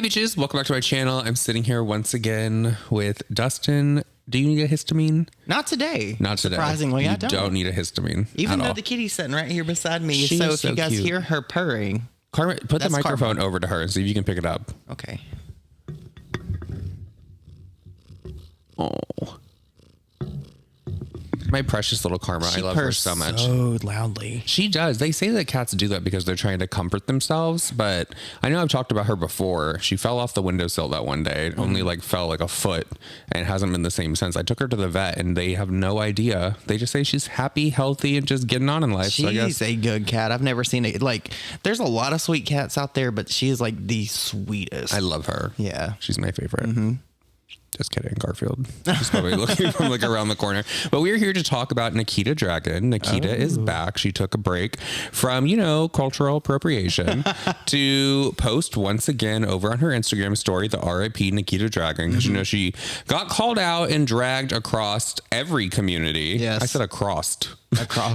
bitches, welcome back to my channel. I'm sitting here once again with Dustin. Do you need a histamine? Not today. Not today. Surprisingly, I don't need a histamine. Even though all. the kitty's sitting right here beside me. She so is if so you guys cute. hear her purring. Karma, put the microphone over to her and see if you can pick it up. Okay. Oh. My precious little Karma. I love her so much. So loudly. She does. They say that cats do that because they're trying to comfort themselves, but I know I've talked about her before. She fell off the windowsill that one day. It only fell like a foot and hasn't been the same since. I took her to the vet and they have no idea. They just say she's happy, healthy, and just getting on in life. She's so I guess a good cat. I've never seen it. Like, there's a lot of sweet cats out there, but she is like the sweetest. I love her. Yeah. She's my favorite. Just kidding, Garfield. She's probably looking from like around the corner. But we're here to talk about Nikita Dragun. Nikita is back. She took a break from, cultural appropriation to post once again over on her Instagram story, the RIP Nikita Dragun. Because, she got called out and dragged across every community. Yes. I said across.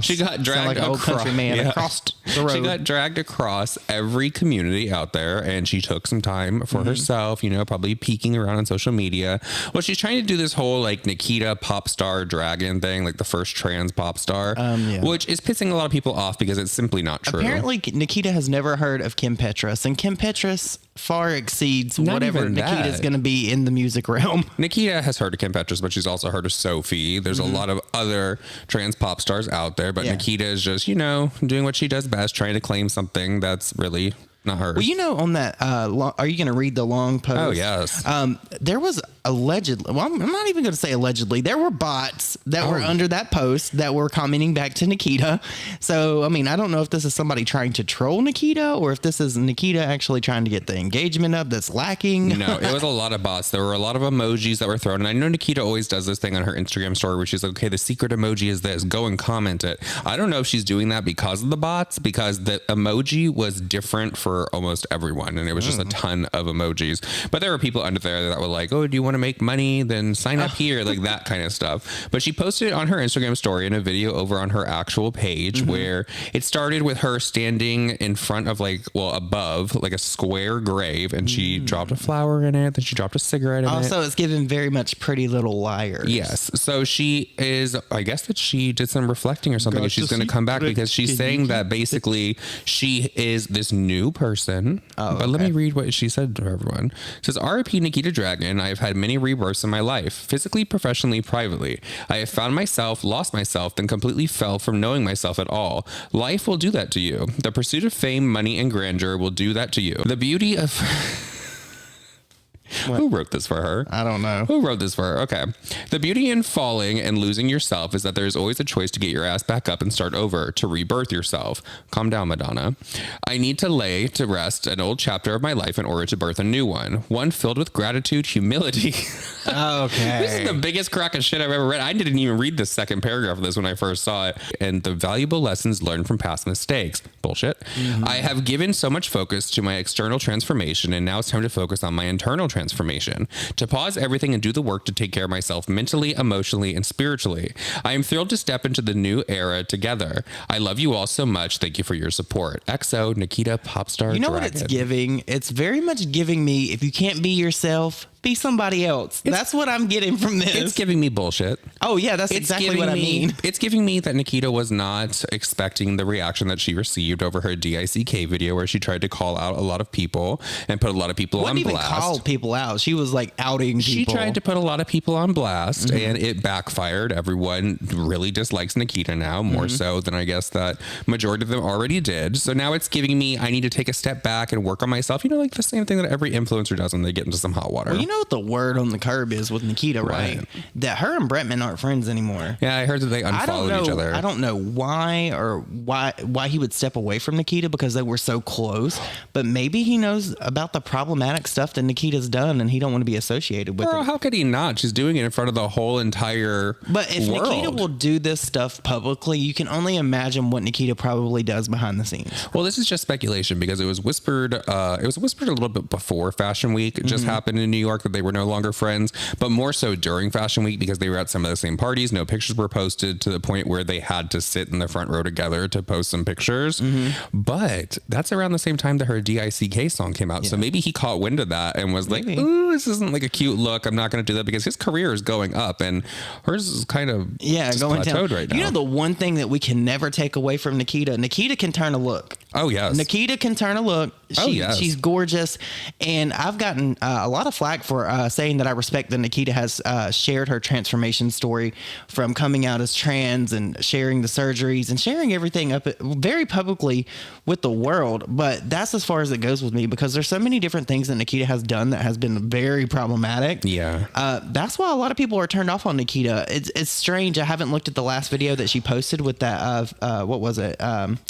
She got dragged like an old country man across the road. She got dragged across every community out there, and she took some time for herself, probably peeking around on social media. Well, she's trying to do this whole like Nikita pop star dragon thing, like the first trans pop star, which is pissing a lot of people off because it's simply not true. Apparently, Nikita has never heard of Kim Petras, and Kim Petras far exceeds whatever Nikita's going to be in the music realm. Nikita has heard of Kim Petras, but she's also heard of Sophie. There's a lot of other trans pop stars out there, but Nikita is just, doing what she does best, trying to claim something that's really not hers. Well, on that, are you going to read the long post? Oh, yes. There was allegedly, well, I'm not even going to say allegedly, there were bots that were under that post that were commenting back to Nikita. So, I don't know if this is somebody trying to troll Nikita or if this is Nikita actually trying to get the engagement up that's lacking. No, it was a lot of bots. There were a lot of emojis that were thrown. And I know Nikita always does this thing on her Instagram story where she's like, okay, the secret emoji is this. Go and comment it. I don't know if she's doing that because of the bots, because the emoji was different for almost everyone, and it was just a ton of emojis. But there were people under there that were like, oh, do you want to make money? Then sign up here, like that kind of stuff. But she posted it on her Instagram story in a video over on her actual page where it started with her standing in front of above like a square grave, and she dropped a flower in it, then she dropped a cigarette in it. Also, it's given very much Pretty Little Liars. Yes. So she is, I guess that she did some reflecting or something, and she's going to come back because she's saying that basically she is this new person. But let me read what she said to everyone. It says, RIP Nikita Dragun. I have had many rebirths in my life, physically, professionally, privately. I have found myself, lost myself, then completely fell from knowing myself at all. Life will do that to you. The pursuit of fame, money, and grandeur will do that to you. The beauty of... Who wrote this for her? I don't know. Who wrote this for her? Okay. The beauty in falling and losing yourself is that there's always a choice to get your ass back up and start over, to rebirth yourself. Calm down, Madonna. I need to lay to rest an old chapter of my life in order to birth a new one filled with gratitude, humility. Okay. This is the biggest crock of shit I've ever read. I didn't even read the second paragraph of this when I first saw it. And the valuable lessons learned from past mistakes. Bullshit. I have given so much focus to my external transformation, and now it's time to focus on my internal transformation, to pause everything and do the work to take care of myself mentally, emotionally, and spiritually. I am thrilled to step into the new era together. I love you all so much. Thank you for your support. XO, Nikita Popstar You know Dragun. what it's giving? It's very much giving me, if you can't be yourself, be somebody else. That's what I'm getting from this. It's giving me bullshit. Oh, yeah, that's exactly what I mean. It's giving me that Nikita was not expecting the reaction that she received over her DICK video where she tried to call out a lot of people and put a lot of people on blast. Wouldn't even call people out. She was like outing people. She tried to put a lot of people on blast and it backfired. Everyone really dislikes Nikita now, more so than I guess that majority of them already did. So now it's giving me, I need to take a step back and work on myself. Like the same thing that every influencer does when they get into some hot water. Well, you know what the word on the curb is with Nikita, right? That her and Bretman aren't friends anymore. Yeah, I heard that they unfollowed each other. I don't know why he would step away from Nikita because they were so close, but maybe he knows about the problematic stuff that Nikita's done and he don't want to be associated with it. How could he not? She's doing it in front of the whole entire But if world. Nikita will do this stuff publicly, you can only imagine what Nikita probably does behind the scenes. Well, this is just speculation because it was whispered a little bit before Fashion Week just happened in New York. dark that they were no longer friends, but more so during Fashion Week because they were at some of the same parties. No pictures were posted to the point where they had to sit in the front row together to post some pictures. But that's around the same time that her DICK song came out. So maybe he caught wind of that and was like, ooh, this isn't like a cute look. I'm not going to do that, because his career is going up and hers is kind of going down right now. You know, the one thing that we can never take away from Nikita can turn a look. Oh, yes. Nikita can turn a look. She's gorgeous. And I've gotten a lot of flack for saying that I respect that Nikita has shared her transformation story from coming out as trans and sharing the surgeries and sharing everything up very publicly with the world. But that's as far as it goes with me, because there's so many different things that Nikita has done that has been very problematic. Yeah. That's why a lot of people are turned off on Nikita. It's strange. I haven't looked at the last video that she posted with that, what was it?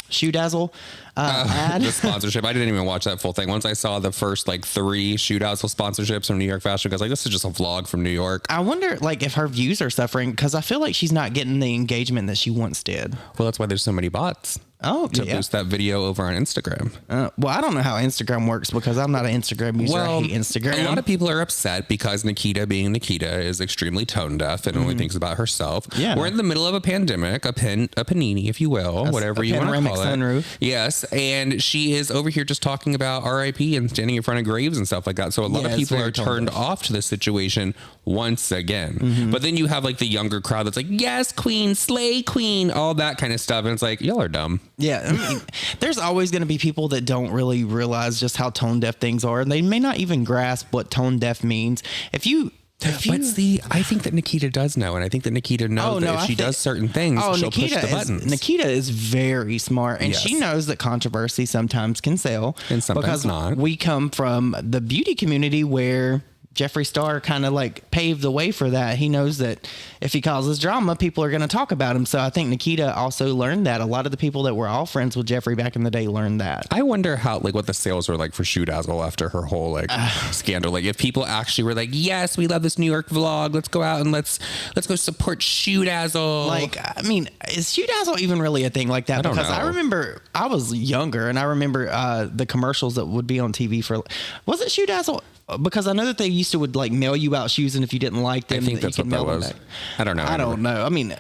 Shoe Dazzle. Ad. The sponsorship. I didn't even watch that full thing. Once I saw the first like 3 Shoe Dazzle sponsorships from New York Fashion Week, I was like, this is just a vlog from New York. I wonder like if her views are suffering, because I feel like she's not getting the engagement that she once did. Well, that's why there's so many bots. To boost that video over on Instagram. Well, I don't know how Instagram works, because I'm not an Instagram user. I hate Instagram. A lot of people are upset because Nikita, being Nikita, is extremely tone deaf and only thinks about herself. Yeah. We're in the middle of a pandemic, a panini, if you will, whatever you want to call sunroof. it. Yes. And she is over here just talking about RIP and standing in front of graves and stuff like that. So a lot of people are turned off to the situation once again. But then you have like the younger crowd that's like, yes, queen, slay queen, all that kind of stuff. And it's like, y'all are dumb. Yeah, I mean, there's always going to be people that don't really realize just how tone deaf things are, and they may not even grasp what tone deaf means. But see, I think that Nikita does know, and I think that Nikita knows that if she does certain things, she'll push the buttons. Nikita is very smart, and she knows that controversy sometimes can sell, and sometimes because not. We come from the beauty community where Jeffree Star kind of like paved the way for that. He knows that if he causes drama, people are going to talk about him. So I think Nikita also learned that. A lot of the people that were all friends with Jeffree back in the day learned that. I wonder how, like, what the sales were like for Shoe Dazzle after her whole like scandal. Like, if people actually were like, yes, we love this New York vlog, let's go out and let's go support Shoe Dazzle. Like, I mean, is Shoe Dazzle even really a thing like that? Because I remember I was younger, and I remember the commercials that would be on TV for, was it Shoe Dazzle? Because I know that they used to would like mail you out shoes, and if you didn't like them, I think that's what that was. I don't know. I don't know. I mean,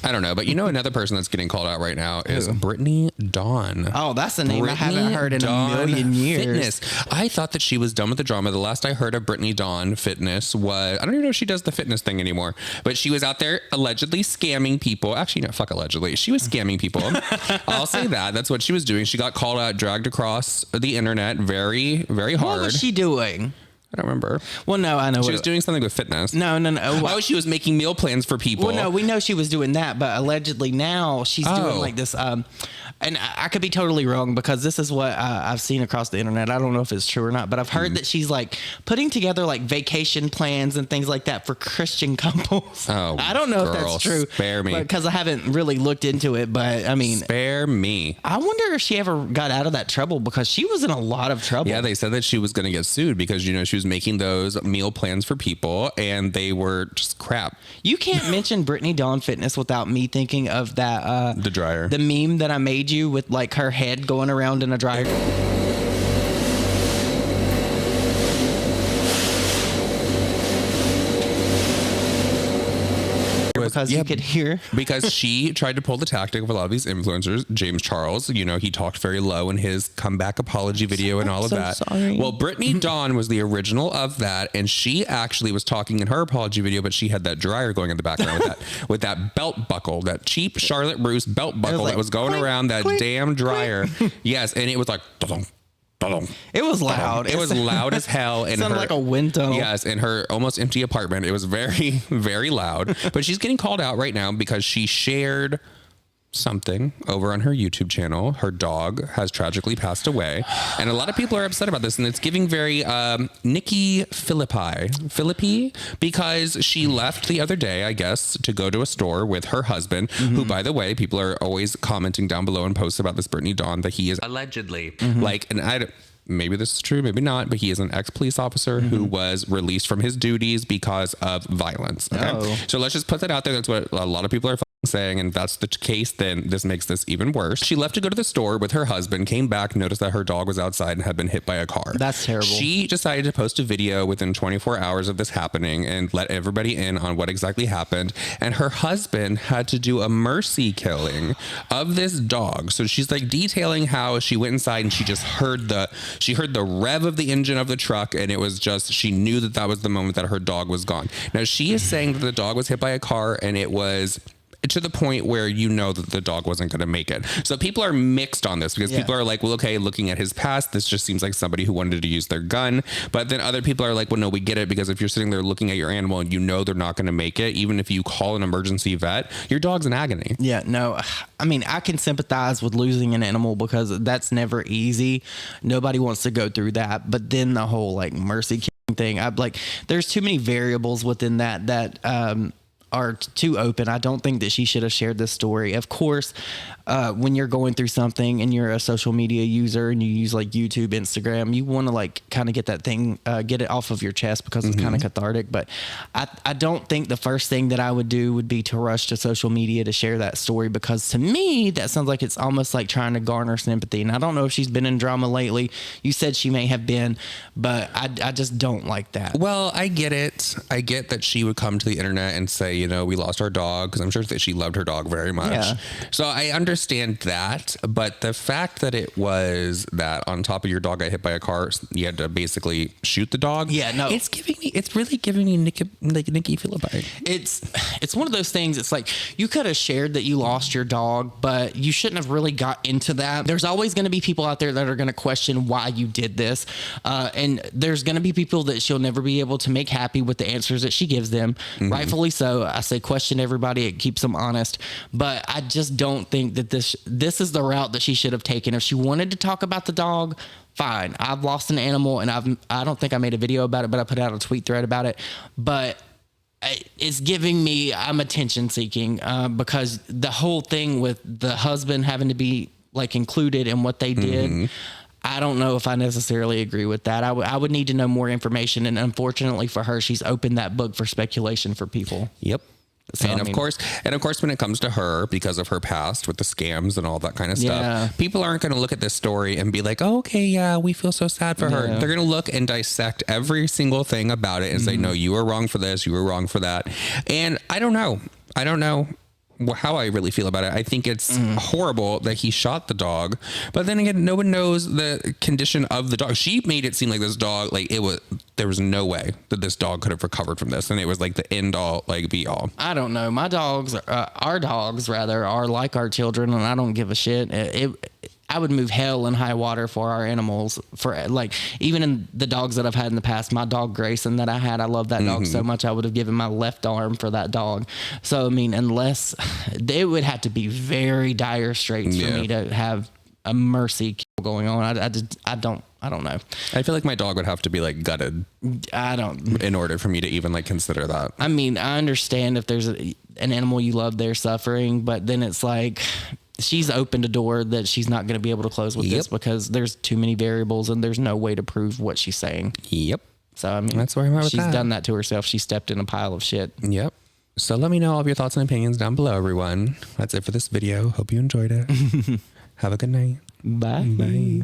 I don't know. But you know, another person that's getting called out right now is Brittany Dawn. Oh, that's a name I haven't heard in a million years. Fitness. I thought that she was done with the drama. The last I heard of Brittany Dawn Fitness was, I don't even know if she does the fitness thing anymore, but she was out there allegedly scamming people. Actually, no, fuck allegedly. She was scamming people. I'll say that. That's what she was doing. She got called out, dragged across the internet very, very hard. What was she doing? I don't remember. Well, no, I know. She was doing something with fitness. No. Oh, she was making meal plans for people. Well, no, we know she was doing that, but allegedly now she's doing like this. And I could be totally wrong, because this is what I've seen across the internet. I don't know if it's true or not, but I've heard that she's like putting together like vacation plans and things like that for Christian couples. Oh, I don't know if that's true. Spare me. Because I haven't really looked into it, but I mean, spare me. I wonder if she ever got out of that trouble, because she was in a lot of trouble. Yeah, they said that she was going to get sued because, you know, she was making those meal plans for people and they were just crap. You can't mention Brittany Dawn Fitness without me thinking of that the dryer, the meme that I made you with like her head going around in a dryer. Because you could hear. Because she tried to pull the tactic of a lot of these influencers. James Charles, you know, he talked very low in his comeback apology video and all of that. Sorry. Well, Brittany Dawn was the original of that, and she actually was talking in her apology video, but she had that dryer going in the background with that belt buckle, that cheap Charlotte Russe belt buckle that was going around that damn dryer. Yes, and it was like it was loud. It was loud as hell. It sounded like a wind tunnel. Yes, in her almost empty apartment. It was very, very loud. But she's getting called out right now because she shared something over on her YouTube channel. Her dog has tragically passed away, and a lot of people are upset about this, and it's giving very Nikki Philippi, because she left the other day, I guess, to go to a store with her husband, who, by the way, people are always commenting down below and posts about this Brittany Dawn that he is allegedly like, and maybe this is true, maybe not, but he is an ex-police officer who was released from his duties because of violence. Okay? So let's just put that out there. That's what a lot of people are saying, and if that's the case, then this makes this even worse. She left to go to the store with her husband, came back, noticed that her dog was outside and had been hit by a car. That's terrible. She decided to post a video within 24 hours of this happening and let everybody in on what exactly happened. And her husband had to do a mercy killing of this dog. So she's like detailing how she went inside and she just heard the rev of the engine of the truck, and it was just, she knew that that was the moment that her dog was gone. Now she is saying that the dog was hit by a car, and it was to the point where you know that the dog wasn't going to make it. So people are mixed on this because people are like, well, okay, looking at his past, this just seems like somebody who wanted to use their gun. But then other people are like, well, no, we get it, because if you're sitting there looking at your animal and you know they're not going to make it, even if you call an emergency vet, your dog's in agony. Yeah, no, I mean, I can sympathize with losing an animal because that's never easy. Nobody wants to go through that. But then the whole like mercy killing thing, I'm like, there's too many variables within that are too open. I don't think that she should have shared this story. Of course, when you're going through something and you're a social media user and you use like YouTube, Instagram, you want to like kind of get that thing, get it off of your chest because it's kind of cathartic. But I don't think the first thing that I would do would be to rush to social media to share that story, because to me, that sounds like it's almost like trying to garner sympathy. And I don't know if she's been in drama lately. You said she may have been, but I just don't like that. Well, I get it. I get that she would come to the internet and say, you know, we lost our dog, because I'm sure that she loved her dog very much. Yeah. So I understand that, but the fact that it was that on top of your dog got hit by a car, you had to basically shoot the dog. Yeah, no, it's really giving me Nikki Philippi. It's one of those things. It's like you could have shared that you lost your dog, but you shouldn't have really got into that. There's always going to be people out there that are going to question why you did this, and there's going to be people that she'll never be able to make happy with the answers that she gives them. Rightfully so. I say question everybody. It keeps them honest. But I just don't think that this is the route that she should have taken. If she wanted to talk about the dog, fine. I've lost an animal, and I don't think I made a video about it, but I put out a tweet thread about it. But it's giving me, I'm attention seeking, because the whole thing with the husband having to be like included in what they did, I don't know if I necessarily agree with that. I would need to know more information. And unfortunately for her, she's opened that book for speculation for people. Yep. So, of course, when it comes to her, because of her past with the scams and all that kind of stuff, people aren't going to look at this story and be like, oh, okay, yeah, we feel so sad for her. They're going to look and dissect every single thing about it and say, no, you were wrong for this, you were wrong for that. And I don't know how I really feel about it. I think it's horrible that he shot the dog, but then again, no one knows the condition of the dog. She made it seem like this dog, like there was no way that this dog could have recovered from this, and it was like the end all, like be all. I don't know. My dogs, our dogs rather, are like our children, and I don't give a shit. I would move hell and high water for our animals. For like, even in the dogs that I've had in the past, my dog Grayson that I had, I love that dog so much. I would have given my left arm for that dog. So I mean, unless it would have to be very dire straits for me to have a mercy kill going on. I don't know. I feel like my dog would have to be like gutted. In order for me to even like consider that. I mean, I understand if there's an animal you love, they're suffering, but then it's like, she's opened a door that she's not going to be able to close with this, because there's too many variables and there's no way to prove what she's saying. Yep. So, I mean, that's where I'm at with she's that. done that to herself. She stepped in a pile of shit. Yep. So let me know all of your thoughts and opinions down below, everyone. That's it for this video. Hope you enjoyed it. Have a good night. Bye. Bye.